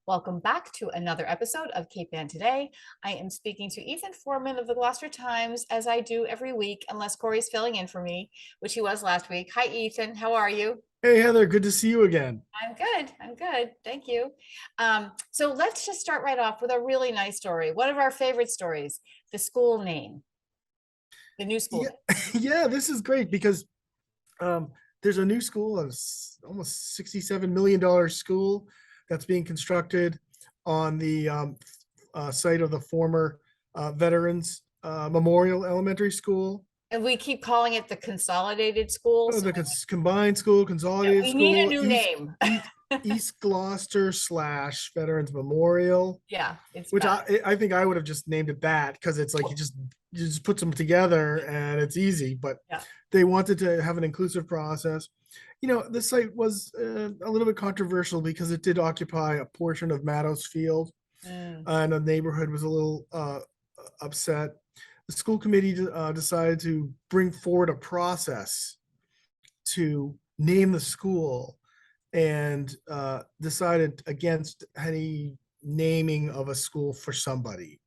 Welcome back to another episode of Cape Ann Today. I am speaking to Ethan Foreman of the Gloucester Times, as I do every week, unless Corey's filling in for me, which he was last week. Hi, Ethan. How are you? Hey Heather, good to see you again. I'm good. I'm good. Thank you. So let's just start right off with a really nice story. One of our favorite stories, the school name, the new school Yeah, name. yeah, this is great because there's a new school, almost $67 million school that's being constructed on the site of the former Veterans Memorial Elementary School. And we keep calling it the consolidated school. Oh, So the combined school, yeah, consolidated we need a school, new name. East Gloucester / Veterans Memorial. Yeah, it's Which better. I think I would have just named it that because it's like you just put them together and it's easy. But Yeah. they wanted to have an inclusive process. You know, the site was a little bit controversial because it did occupy a portion of Maddow's Field, Mm. and the neighborhood was a little upset. The school committee decided to bring forward a process to name the school and decided against any naming of a school for somebody.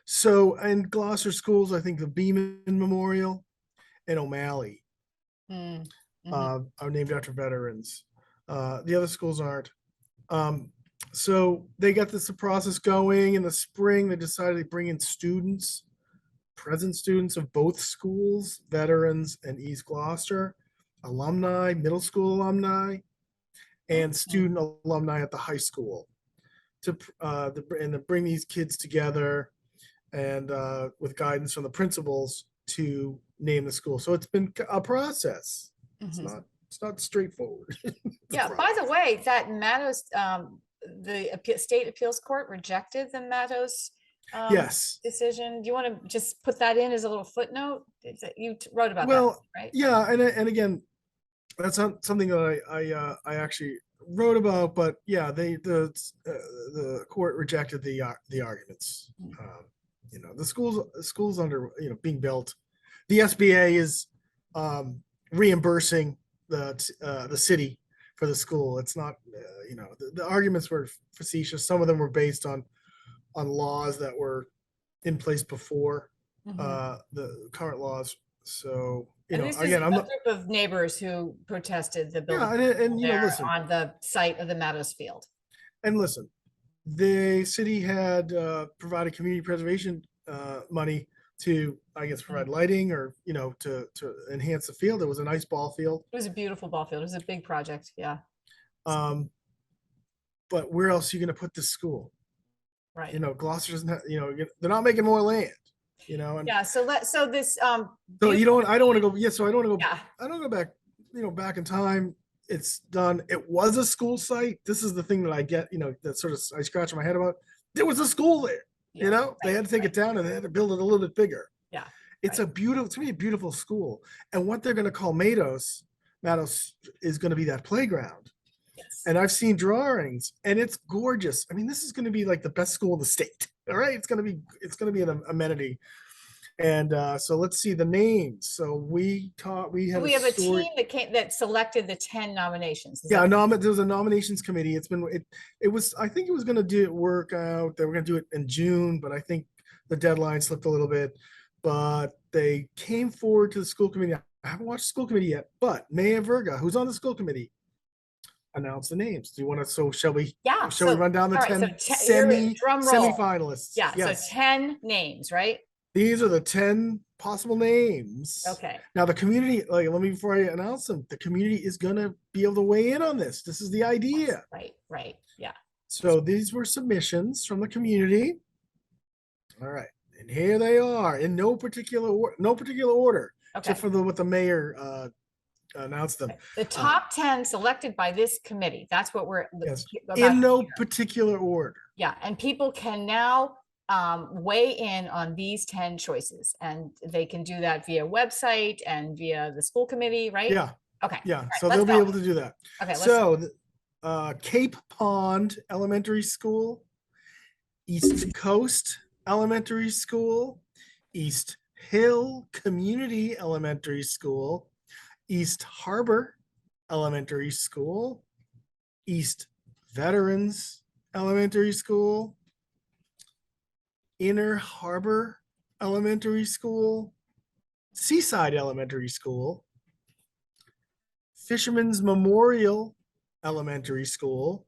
So in Gloucester schools, I think the Beeman Memorial and O'Malley Mm. Mhm. are named after veterans. The other schools aren't. So they got this process going in the spring. They decided to bring in students, present students of both schools, veterans and East Gloucester, alumni, middle school alumni, and Mhm. student alumni at the high school and to bring these kids together and with guidance from the principals to name the school. So it's been a process. It's Mhm. not it's not straightforward. Yeah, by the way, that Matos, state appeals court rejected the Matos Yes. decision. Do you want to just put that in as a little footnote? You wrote about that, Well, right? yeah, and again, that's not something that I actually wrote about, but yeah, the court rejected the arguments. Mm. The schools under being built. The SBA is reimbursing the city for the school. It's not the arguments were facetious. Some of them were based on laws that were in place before Mhm. the current laws. So And this is again, I'm a not. group of neighbors who protested the building Yeah, and there listen, on the site of the Matos Field. and listen. The city had provided community preservation money to, I guess, provide Mm. lighting or to enhance the field. It was a nice ball field. It was a beautiful ball field. It was a big project. Yeah, Um, but where else are you going to put this school? right. Gloucester doesn't have, they're not making more land, and Yeah, so this so beautiful, I don't want to go. Yeah, so I don't want to go. yeah, I don't go back. Back in time. It's done. It was a school site. This is the thing that I get. That sort of I scratch my head about. There was a school there. yeah, They right, had to take right. it down and they had to build it a little bit bigger. Yeah, It's right. to me a beautiful school. And what they're going to call Matos is going to be that playground. Yes. And I've seen drawings, and it's gorgeous. I mean, this is going to be like the best school in the state. All right, it's going to be an amenity. And so let's see the names. So we had a We have a story. team that selected the 10 nominations. Is Yeah, that there was a nominations committee. It was, I think it was going to work out. They were going to do it in June, but I think the deadline slipped a little bit. But they came forward to the school committee. I haven't watched the school committee yet, but Maya Verga, who's on the school committee, announced the names. Do you want to? So yeah? shall we So run down the all right, so 10 here, drum roll. semifinalists? Yeah, so Yes, 10 names, right? these are the 10 possible names. Okay. Now the community, like, let me before I announce them, the community is gonna be able to weigh in on this. This is the idea. Right, right. Yeah. So these were submissions from the community. All right, and here they are in no particular order, Okay. except for what the mayor announced them. The top 10 selected by this committee. That's what we're Yes, about in no here. particular order. Yeah, and people can now weigh in on these 10 choices, and they can do that via website and via the school committee, right? Yeah, Okay. yeah. All right, So let's they'll be go. able to do that. Okay, let's So Cape Pond Elementary School, East Coast Elementary School, East Hill Community Elementary School, East Harbor Elementary School, East Veterans Elementary School, Inner Harbor Elementary School, Seaside Elementary School, Fisherman's Memorial Elementary School,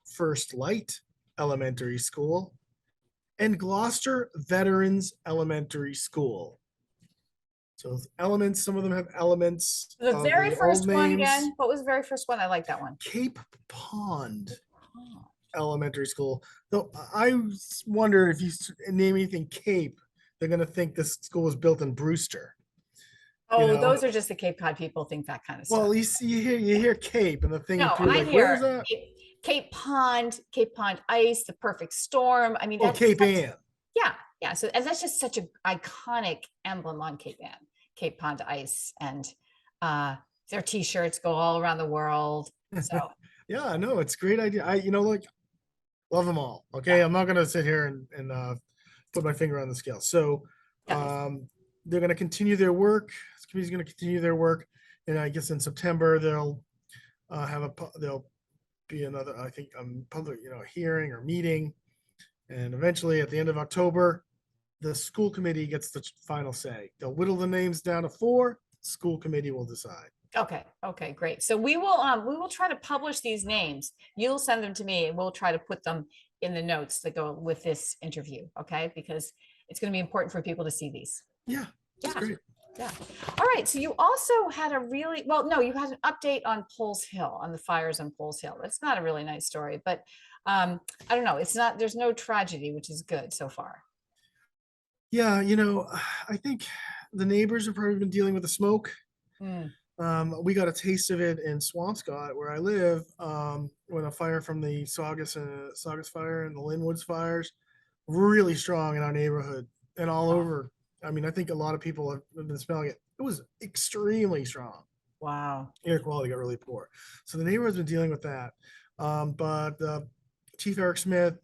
First Light Elementary School, and Gloucester Veterans Elementary School. So elements, some of them have elements The of very the old first one names. again, what was the very first one? I like that one. Cape Pond Oh, Elementary School. Though I wonder if you name anything Cape, they're gonna think this school was built in Brewster. You oh, know, those are just the Cape Cod people think that kind of stuff. well, you hear Cape, and the thing No, people are I like, where's hear that? Cape Pond ice, the perfect storm. I mean, Oh, that's Cape Ann. yeah, yeah. So and that's just such an iconic emblem on Cape Ann, Cape Pond ice, and uh, their T-shirts go all around the world. So Yeah, no, it's a great idea. Like love them all. Okay, yeah, I'm not gonna sit here and put my finger on the scale. So yeah. they're gonna continue their work. This committee's gonna continue their work, and I guess in September they'll there'll be another, I think, public, hearing or meeting, and eventually at the end of October, the school committee gets the final say. They'll whittle the names down to 4. School committee will decide. Okay, okay, great. So we will try to publish these names. You'll send them to me and we'll try to put them in the notes that go with this interview, okay? Because it's going to be important for people to see these. Yeah, that's Yeah. great. Yeah. All right. So you also had a really, well, no, you had an update on Poles Hill, on the fires on Poles Hill. It's not a really nice story, but I don't know. It's not, there's no tragedy, which is good so far. Yeah, I think the neighbors have probably been dealing with the smoke. Mm. We got a taste of it in Swampscott, where I live, when a fire from the Saugus fire and the Linwoods fires, really strong in our neighborhood and all Wow. over. I mean, I think a lot of people have been smelling it. It was extremely strong. Wow. Air quality got really poor. So the neighborhood's been dealing with that. But Chief Eric Smith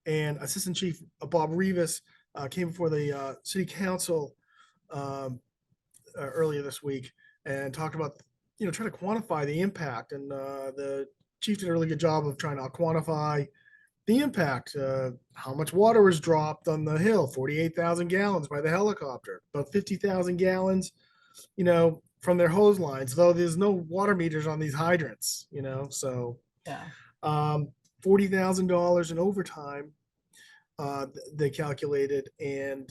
and Assistant Chief Bob Rivas came before the city council um, earlier this week and talked about, trying to quantify the impact. And the chief did a really good job of trying to quantify the impact. How much water was dropped on the hill? 48,000 gallons by the helicopter, about 50,000 gallons, from their hose lines, though there's no water meters on these hydrants, so Yeah. $40,000 in overtime, they calculated, and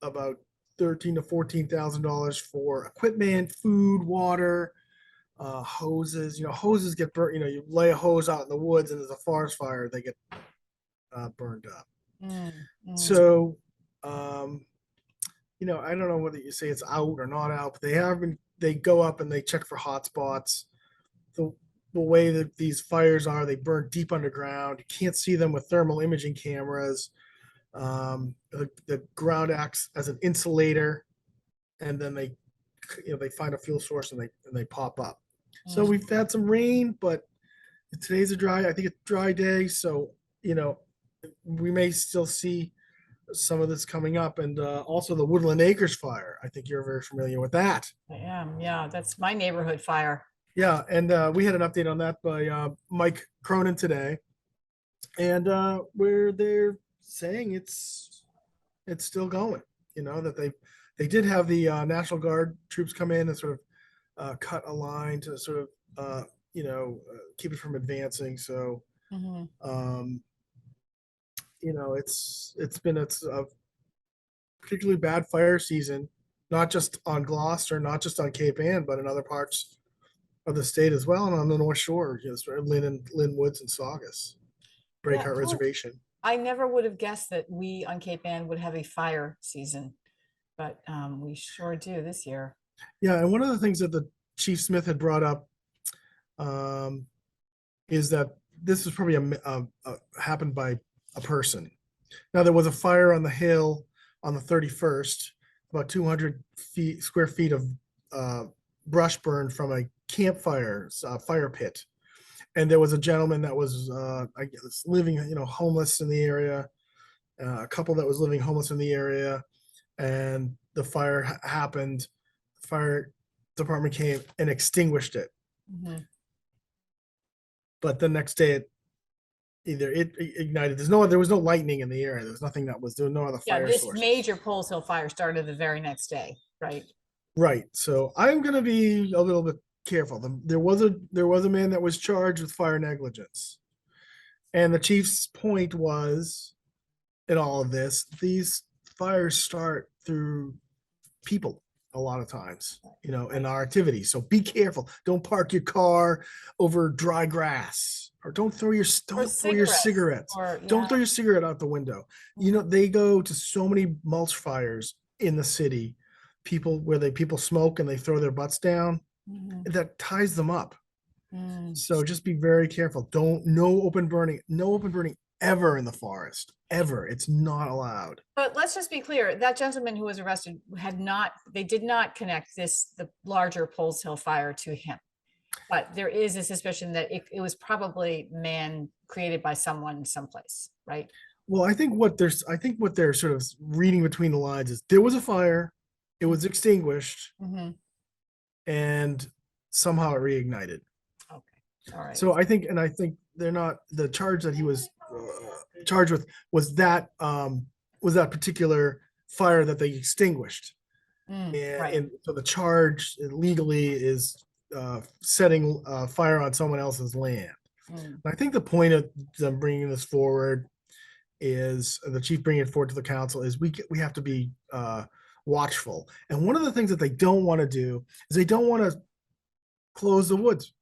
about $13,000 to $14,000 for equipment, food, water, hoses. Hoses get burnt. You lay a hose out in the woods and there's a forest fire, they get burned up. Mm, mm. So, I don't know whether you say it's out or not out, but they go up and they check for hot spots. The, the way that these fires are, they burn deep underground. You can't see them with thermal imaging cameras. The ground acts as an insulator, and then they find a fuel source and they pop up. So Mm. we've had some rain, but today's I think it's a dry day. So, we may still see some of this coming up. And also the Woodland Acres fire. I think you're very familiar with that. I am. Yeah, that's my neighborhood fire. Yeah. And we had an update on that by Mike Cronin today. And where they're saying it's still going, that they did have the National Guard troops come in and sort of cut a line to sort of, keep it from advancing. So, Mhm. it's been a particularly bad fire season, not just on Gloucester, not just on Cape Ann, but in other parts of the state as well, and on the North Shore, sort of Lynn Woods and Saugus, Yeah, Breakheart well, Reservation. I never would have guessed that we on Cape Ann would have a fire season, but we sure do this year. Yeah, and one of the things that the Chief Smith had brought up um, is that this was probably happened by a person. Now there was a fire on the hill on the 31st, about 200 square feet of brush burn from a campfire fire pit, and there was a gentleman that was I guess living, homeless in the area, a couple that was living homeless in the area, and the fire happened. The fire department came and extinguished it, Mhm. but the next day either it ignited. There was no lightning in the air. There was no other Yeah, fire this sources. major Poles Hill fire started the very next day, right? Right. So I'm gonna be a little bit careful. There was a man that was charged with fire negligence. And the chief's point was in all of this, these fires start through people a lot of times, in our activities. So be careful. Don't park your car over dry grass, or Or don't throw your cigarettes, cigarettes. or Don't yeah. throw your cigarette out the window. Mhm. They go to so many mulch fires in the city, people smoke and they throw their butts down. Mhm. That ties them up. Mm. So just be very careful. No open burning ever in the forest. Ever. It's not allowed. But let's just be clear, that gentleman who was arrested they did not connect the larger Poles Hill fire to him. But there is a suspicion that it was probably man created by someone someplace, right? Well, I think what they're sort of reading between the lines is there was a fire, it was extinguished, Mm-hmm. and somehow it reignited. Okay, all right. So I think they're not the charge that he was charged with was that particular fire that they extinguished. Right. And so the charge legally is setting fire on someone else's land. Mm. I think the point of them bringing this forward is the chief bringing it forward to the council is we have to be watchful. And one of the things that they don't want to do is they don't want to close the woods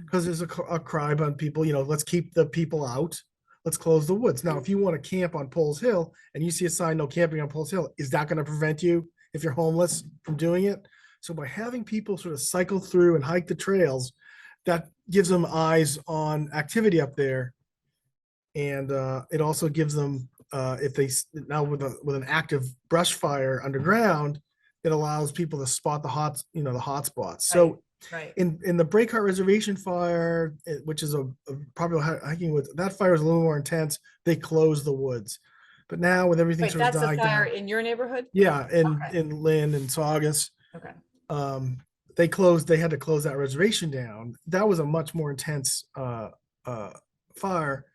because there's a crime on people. Let's keep the people out. Let's close the woods. Now, if you want to camp on Poles Hill and you see a sign, no camping on Poles Hill, is that going to prevent you, if you're homeless, from doing it? So by having people sort of cycle through and hike the trails, that gives them eyes on activity up there. And it also gives them, if they now with an active brush fire underground, it allows people to spot the hot spots. So Right. in the Breakheart Reservation fire, which is a popular hiking woods, that fire is a little more intense. They closed the woods, but now with everything Wait, sort of that's the dying fire down, in your neighborhood? yeah, Okay. in Lynn and Saugus, Okay. they had to close that reservation down. That was a much more intense fire,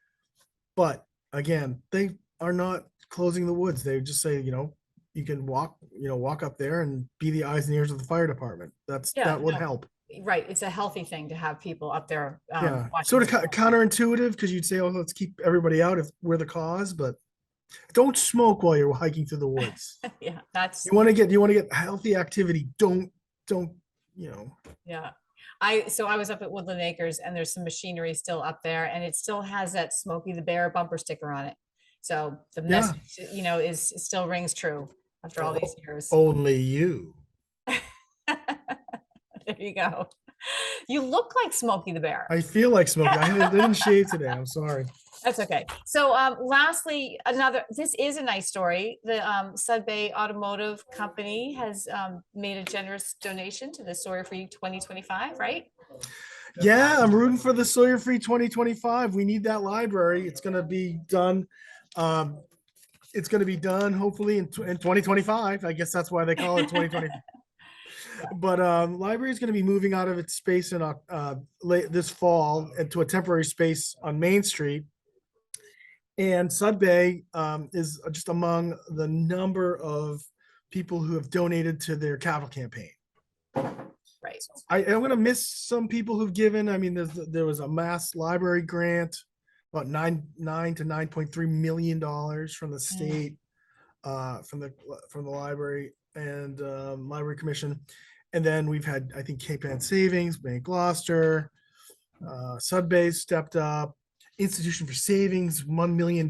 but again, they are not closing the woods. They just say, you can walk up there and be the eyes and ears of the fire department. Yeah, That would no, help. right. It's a healthy thing to have people up there Yeah, watching. sort of counterintuitive because you'd say, oh, let's keep everybody out if we're the cause, but don't smoke while you're hiking through the woods. Yeah, that's You want to get healthy activity. Don't, yeah. I was up at Woodland Acres and there's some machinery still up there and it still has that Smokey the Bear bumper sticker on it. So the Yeah. message, is still rings true after all these years. Only you. There you go. You look like Smokey the Bear. I feel like smoking. I didn't shave today. I'm sorry. That's okay. So lastly, this is a nice story. The Sudbury Automotive Company has made a generous donation to the Sawyer Free 2025, right? Yeah, I'm rooting for the Sawyer Free 2025. We need that library. It's going to be done. It's going to be done hopefully in 2025. I guess that's why they call it 2025. But library is going to be moving out of its space in this fall into a temporary space on Main Street. And Sudbury is just among the number of people who have donated to their capital campaign. Right. I'm going to miss some people who've given. I mean, there was a mass library grant, about $9 to $9.3 million from the state, from the library and library commission. And then we've had, I think, Cape Ann Savings, Bank Gloucester, Sudbury stepped up, Institution for Savings, $1 million.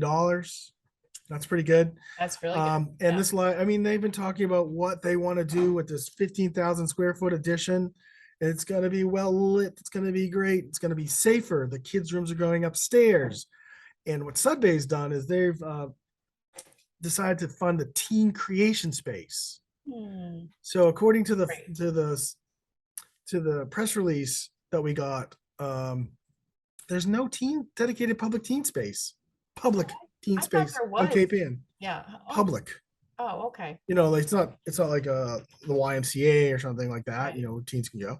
That's pretty good. That's really good. And Yeah. this, I mean, they've been talking about what they want to do with this 15,000 square foot addition. It's going to be well lit. It's going to be great. It's going to be safer. The kids' rooms are going upstairs. And what Sudbury's done is they've decided to fund a teen creation space. So according to the Great. to the press release that we got, there's no dedicated public teen space I thought space there on was. Cape Ann. Yeah. Oh, Public. oh, okay. It's not like the YMCA or something like that. Right. Teens can go,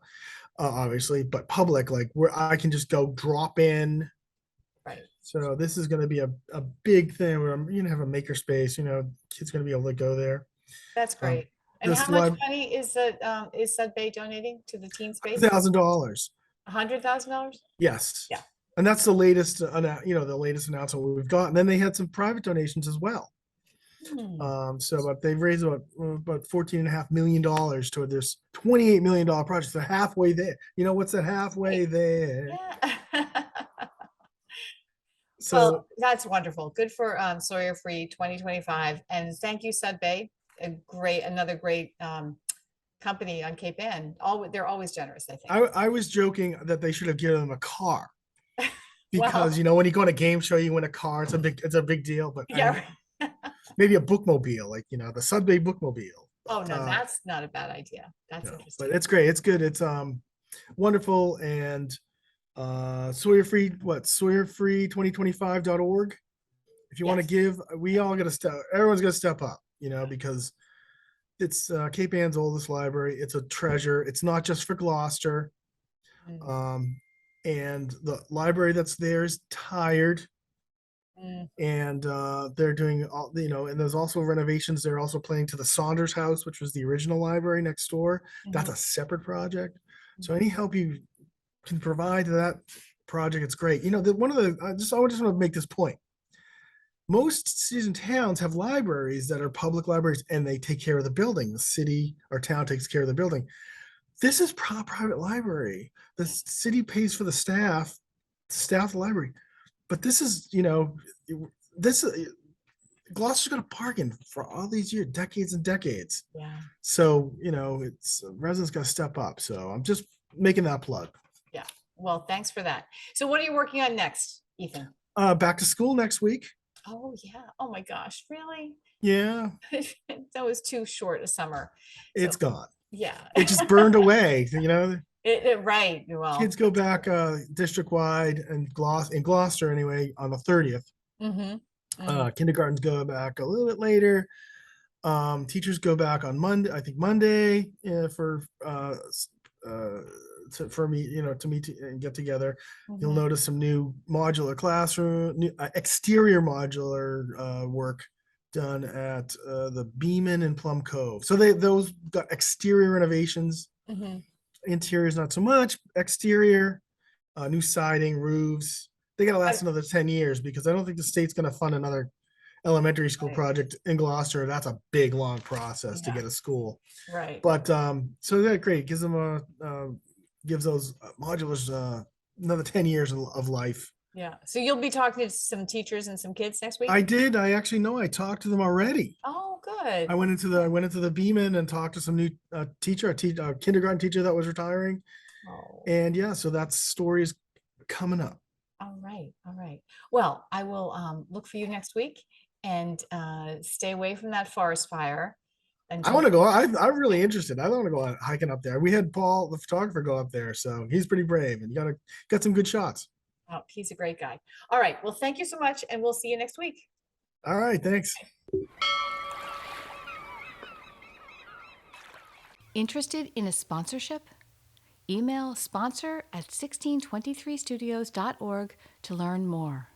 obviously, but public, like where I can just go drop in, Right. So this is gonna be a big thing where I'm gonna have a maker space, kids gonna be able to go there. That's Um, great. And how this much live money is Sudbay donating to the teen space? $1,000. $100,000? Yes. Yeah. And that's the latest, the latest announcement we've got. And then they had some private donations as well. Hmm. But they've raised about $14.5 million toward this $28 million project. They're halfway there. What's that halfway Great. there? Yeah. Well, So that's wonderful. Good for Sawyer Free 2025. And thank you, Sudbay. Another great company on Cape Ann. They're always generous, I think. I was joking that they should have given them a car because Wow. when you go on a game show, you win a car. It's a big deal. But Yeah. maybe a bookmobile, like the Sudbury bookmobile. Oh, But, no, that's not a bad idea. That's but interesting. it's great. It's good. It's wonderful. And Sawyer Free, SawyerFree2025.org. If you want to Yes. give, we all got to everyone's got to step up, because it's Cape Ann's oldest library. It's a treasure. It's not just for Gloucester. Mm, And the library that's there is tired, mm, and they're doing all, and there's also renovations. They're also planning to the Saunders House, which was the original library next door. That's mhm, a separate project. So mhm. any help you can provide to that project, it's great. One of the I just want to make this point. Most cities and towns have libraries that are public libraries, and they take care of the building. The city or town takes care of the building. This is private library. The city pays for the staff the library, but this is this Gloucester's got a bargain for all these years, decades and decades. Yeah. So it's residents got to step up. So I'm just making that plug. Yeah. Well, thanks for that. So what are you working on next, Ethan? Back to school next week. Oh, yeah. Oh my gosh. Really? Yeah, That was too short a summer. So it's gone. yeah. It just burned away. Right. Well, Kids go back district wide and in Gloucester anyway on the 30th. mm-hmm. Kindergartens go back a little bit later. Teachers go back on Monday, I think Monday, for me, to meet and get together. You'll Mm-hmm. notice some new modular classroom, new exterior modular work done at the Beeman and Plum Cove. So those got exterior renovations. Mm-hmm. Interior is not so much. Exterior, new siding, roofs. They gotta last another 10 years because I don't think the state's gonna fund another elementary school Right. project in Gloucester. That's a big, long process to Yeah. get a school. Right. But so that's great. Gives them gives those modulars another 10 years of life. Yeah. So you'll be talking to some teachers and some kids next week? I did. I actually know I talked to them already. Oh, good. I went into the Beeman and talked to some new teacher, a kindergarten teacher that was retiring. Oh, And yeah, so that story is coming up. all right. All right. Well, I will look for you next week and stay away from that forest fire I until want to go. I'm really interested. I want to go hiking up there. We had Paul, the photographer, go up there, so he's pretty brave and got some good shots. oh, he's a great guy. All right. Well, thank you so much, and we'll see you next week. All right, thanks. Interested in a sponsorship? Email sponsor@1623studios.org to learn more.